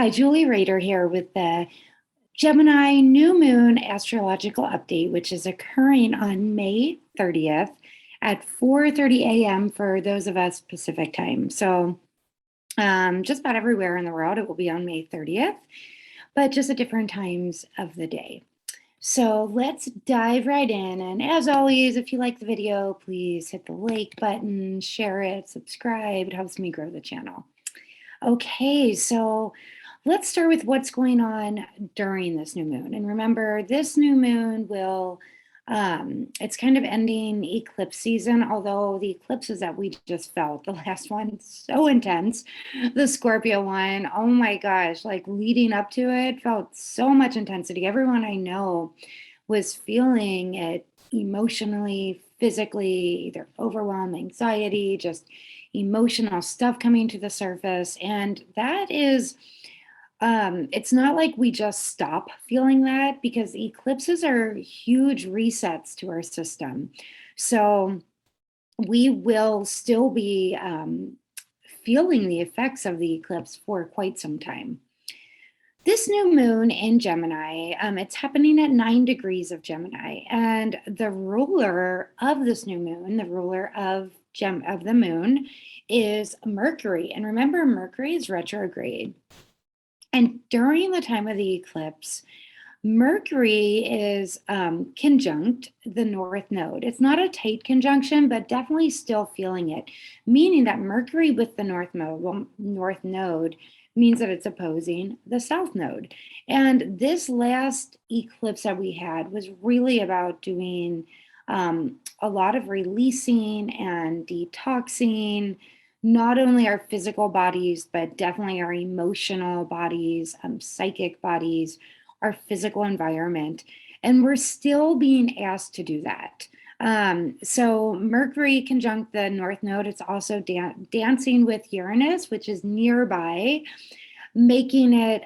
Hi, Julie Rader here with the Gemini new moon astrological update, which is occurring on May 30th at 4:30 a.m. for those of us Pacific time. So just about everywhere in the world, it will be on May 30th, but just at different times of the day. So let's dive right in. And as always, if you like the video, please hit the like button, share it, subscribe. It helps me grow the channel. Okay, so let's start with what's going on during this new moon. And remember, this new moon will, it's kind of ending eclipse season, although the eclipses that we just felt, the last one, so intense, the Scorpio one, oh my gosh, like leading up to it, felt so much intensity. Everyone I know was feeling it emotionally, physically, either overwhelm, anxiety, just emotional stuff coming to the surface. And that is, it's not like we just stop feeling that, because eclipses are huge resets to our system. So we will still be feeling the effects of the eclipse for quite some time. This new moon in Gemini, it's happening at 9 degrees of Gemini, and the ruler of this new moon, the ruler of the moon, is Mercury. And remember, Mercury is retrograde. And during the time of the eclipse, Mercury is conjunct the North Node. It's not a tight conjunction, but definitely still feeling it, meaning that Mercury with the North Node means that it's opposing the South Node. And this last eclipse that we had was really about doing a lot of releasing and detoxing, not only our physical bodies, but definitely our emotional bodies, psychic bodies, our physical environment. And we're still being asked to do that. So Mercury conjunct the North Node, it's also dancing with Uranus, which is nearby, making it,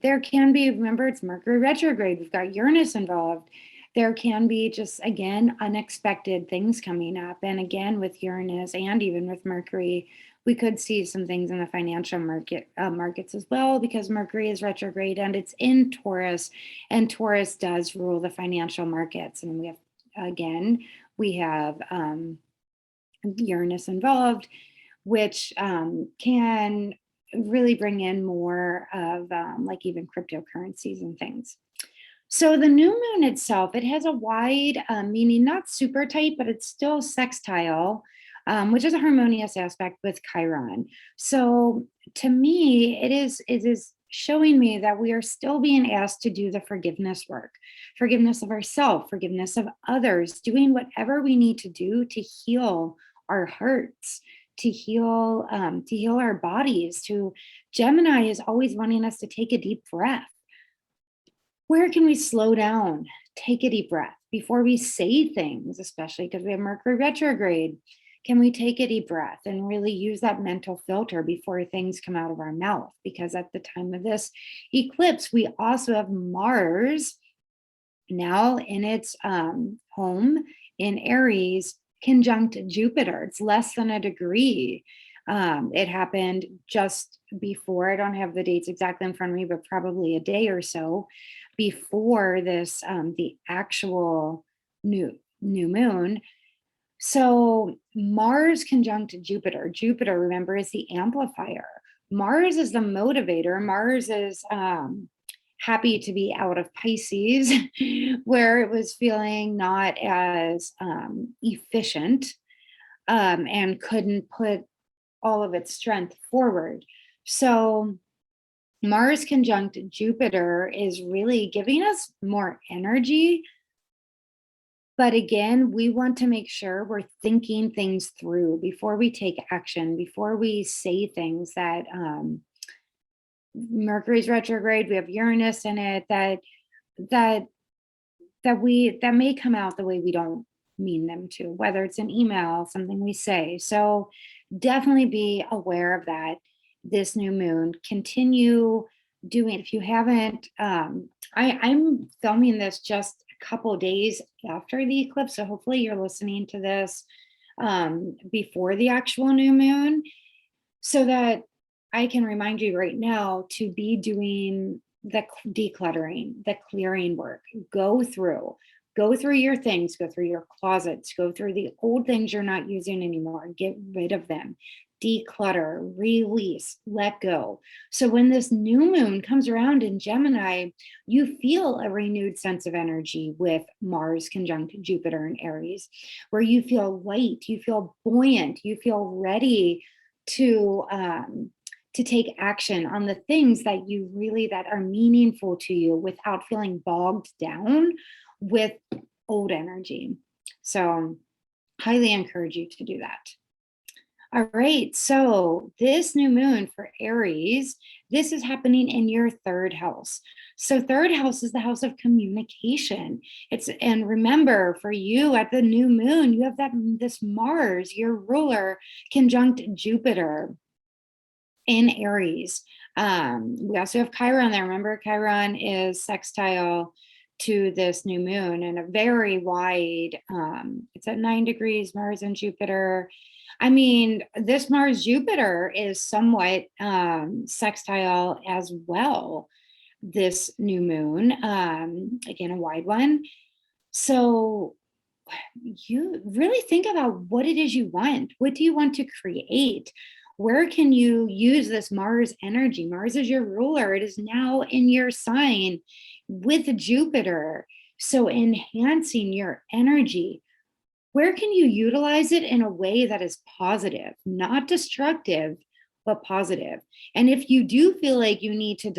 there can be, remember, it's Mercury retrograde, we've got Uranus involved. There can be just, again, unexpected things coming up. And again, with Uranus and even with Mercury, we could see some things in the financial markets as well, because Mercury is retrograde and it's in Taurus, and Taurus does rule the financial markets. And we have, again, we have Uranus involved, which can really bring in more of like even cryptocurrencies and things. So the new moon itself, it has a wide, meaning not super tight, but it's still sextile, which is a harmonious aspect with Chiron. So to me, it is showing me that we are still being asked to do the forgiveness work, forgiveness of ourselves, forgiveness of others, doing whatever we need to do to heal our hearts, to heal our bodies. Gemini is always wanting us to take a deep breath. Where can we slow down, take a deep breath before we say things, especially because we have Mercury retrograde? Can we take a deep breath and really use that mental filter before things come out of our mouth? Because at the time of this eclipse, we also have Mars now in its home in Aries, conjunct Jupiter. It's less than a degree. It happened just before, I don't have the dates exactly in front of me, but probably a day or so before this, the actual new moon. So Mars conjunct Jupiter. Jupiter, remember, is the amplifier. Mars is the motivator. Mars is happy to be out of Pisces, where it was feeling not as efficient and couldn't put all of its strength forward. So Mars conjunct Jupiter is really giving us more energy. But again, we want to make sure we're thinking things through before we take action, before we say things. That Mercury's retrograde, we have Uranus in it, that may come out the way we don't mean them to, whether it's an email, something we say. So definitely be aware of that this new moon. Continue doing, if you haven't, I'm filming this just a couple days after the eclipse, so hopefully you're listening to this before the actual new moon, so that I can remind you right now to be doing the decluttering, the clearing work. Go through your things, go through your closets, go through the old things you're not using anymore, get rid of them, declutter, release, let go. So when this new moon comes around in Gemini, you feel a renewed sense of energy with Mars conjunct Jupiter in Aries, where you feel light, you feel buoyant, you feel ready to take action on the things that you really that are meaningful to you without feeling bogged down with old energy. So highly encourage you to do that. All right, so this new moon for Aries, this is happening in your third house. So third house is the house of communication. And remember, for you at the new moon, you have this Mars, your ruler, conjunct Jupiter in Aries. We also have Chiron there. Remember, Chiron is sextile to this new moon and a very wide, it's at 9 degrees, Mars and Jupiter. I mean, this Mars Jupiter is somewhat sextile as well, this new moon, again, a wide one. So you really think about what it is you want. What do you want to create? Where can you use this Mars energy? Mars is your ruler. It is now in your sign with Jupiter. So enhancing your energy. Where can you utilize it in a way that is positive, not destructive, but positive? And if you do feel like you need to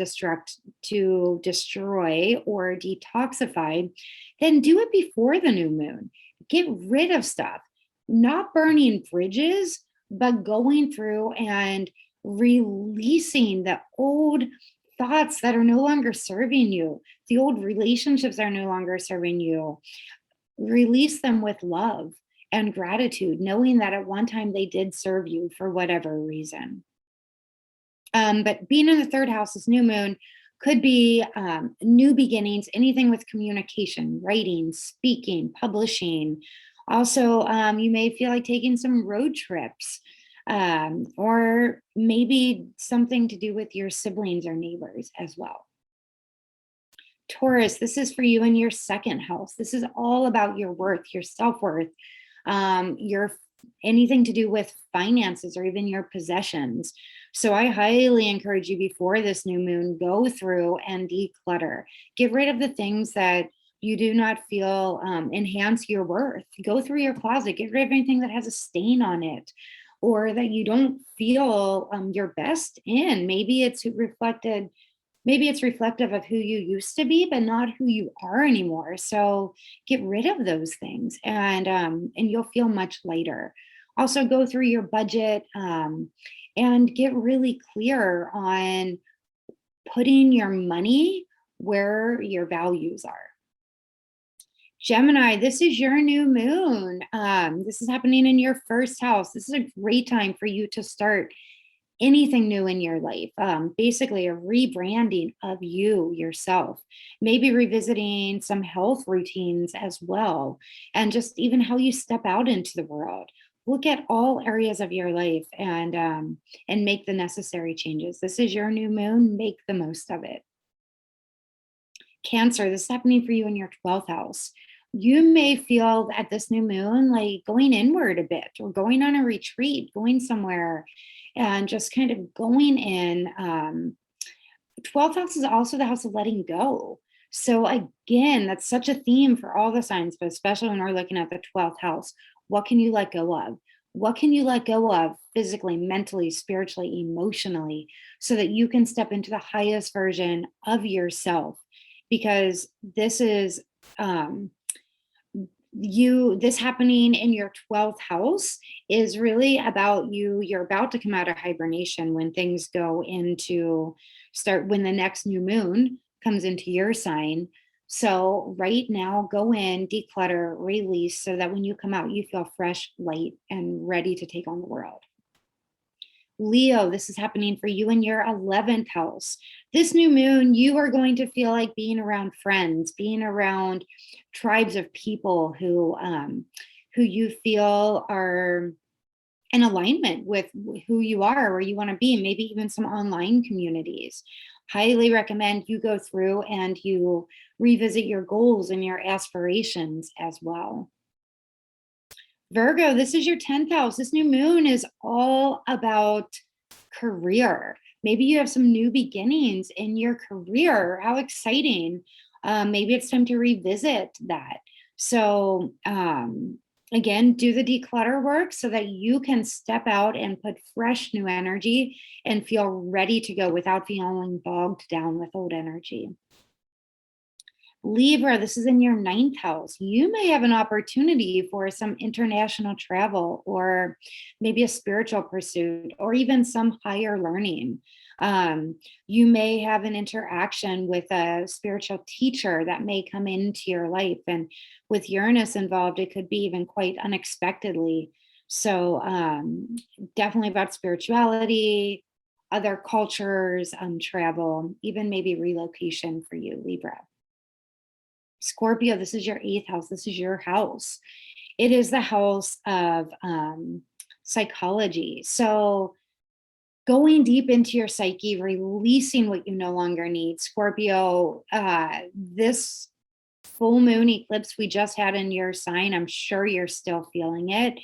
destroy or detoxify, then do it before the new moon. Get rid of stuff, not burning bridges, but going through and releasing the old thoughts that are no longer serving you, the old relationships are no longer serving you. Release them with love and gratitude, knowing that at one time they did serve you for whatever reason. But being in the third house, this new moon could be new beginnings, anything with communication, writing, speaking, publishing. Also, you may feel like taking some road trips, or maybe something to do with your siblings or neighbors as well. Taurus, this is for you in your second house. This is all about your worth, your self-worth, your anything to do with finances or even your possessions. So I highly encourage you before this new moon, go through and declutter. Get rid of the things that you do not feel enhance your worth. Go through your closet, get rid of anything that has a stain on it or that you don't feel your best in. Maybe it's reflective of who you used to be, but not who you are anymore. So get rid of those things and you'll feel much lighter. Also go through your budget and get really clear on putting your money where your values are. Gemini, this is your new moon. This is happening in your first house. This is a great time for you to start anything new in your life, basically a rebranding of you yourself, maybe revisiting some health routines as well, and just even how you step out into the world. Look at all areas of your life and make the necessary changes. This is your new moon. Make the most of it. Cancer, this is happening for you in your 12th house. You may feel at this new moon like going inward a bit or going on a retreat, going somewhere and just kind of going in. 12th house is also the house of letting go. So again, that's such a theme for all the signs, but especially when we're looking at the 12th house. What can you let go of? What can you let go of physically, mentally, spiritually, emotionally, so that you can step into the highest version of yourself? Because this is this happening in your 12th house is really about you're about to come out of hibernation when things go into when the next new moon comes into your sign. So right now, go in, declutter, release, so that when you come out, you feel fresh, light, and ready to take on the world. Leo, this is happening for you in your 11th house. This new moon, you are going to feel like being around friends, being around tribes of people who you feel are in alignment with who you are, where you want to be, maybe even some online communities. Highly recommend you go through and you revisit your goals and your aspirations as well. Virgo, this is your 10th house. This new moon is all about career. Maybe you have some new beginnings in your career. How exciting. Maybe it's time to revisit that. So, again, do the declutter work so that you can step out and put fresh new energy and feel ready to go without feeling bogged down with old energy. Libra, this is in your 9th house. You may have an opportunity for some international travel or maybe a spiritual pursuit or even some higher learning. You may have an interaction with a spiritual teacher that may come into your life. And with Uranus involved, it could be even quite unexpectedly. So definitely about spirituality, other cultures, travel, even maybe relocation for you, Libra. Scorpio, this is your 8th house. This is your house. It is the house of psychology. So going deep into your psyche, releasing what you no longer need. Scorpio, this full moon eclipse we just had in your sign, I'm sure you're still feeling it.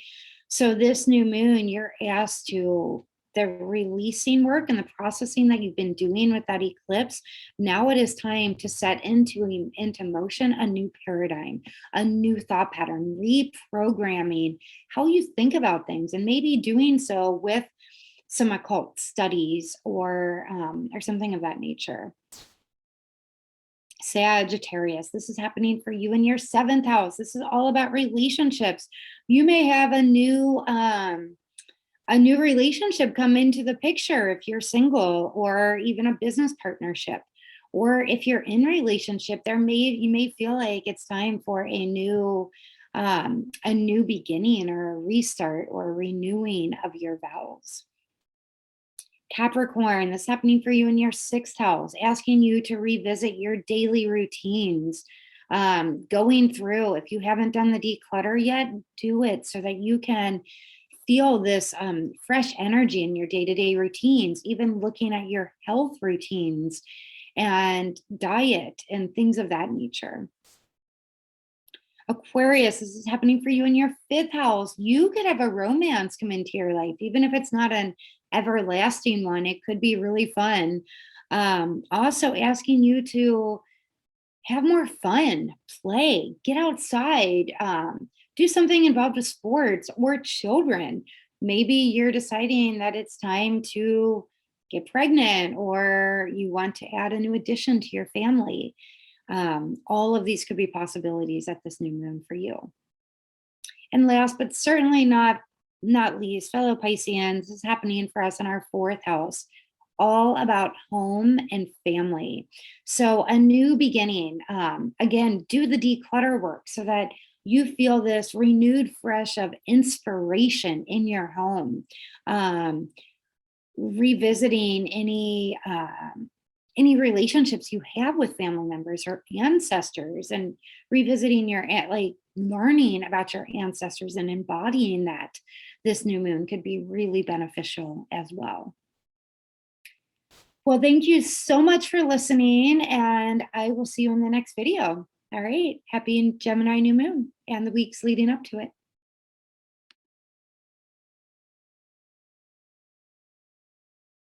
So this new moon, you're asked to the releasing work and the processing that you've been doing with that eclipse. Now it is time to set into motion a new paradigm, a new thought pattern, reprogramming how you think about things, and maybe doing so with some occult studies or something of that nature. Sagittarius, this is happening for you in your 7th house. This is all about relationships. You may have a new relationship come into the picture if you're single, or even a business partnership. Or if you're in relationship, you may feel like it's time for a new beginning or a restart or a renewing of your vows. Capricorn, this is happening for you in your 6th house, asking you to revisit your daily routines. Going through, if you haven't done the declutter yet, do it so that you can feel this fresh energy in your day-to-day routines, even looking at your health routines and diet and things of that nature. Aquarius, this is happening for you in your 5th house. You could have a romance come into your life, even if it's not an everlasting one. It could be really fun. Also asking you to have more fun, play, get outside, do something involved with sports or children. Maybe you're deciding that it's time to get pregnant, or you want to add a new addition to your family. All of these could be possibilities at this new moon for you. And last but certainly not least, fellow Pisceans, this is happening for us in our 4th house, all about home and family. So a new beginning. Again, do the declutter work so that you feel this renewed fresh of inspiration in your home. Revisiting any relationships you have with family members or ancestors, and revisiting learning about your ancestors and embodying that this new moon could be really beneficial as well. Well, thank you so much for listening, and I will see you in the next video. All right. Happy Gemini new moon and the weeks leading up to it.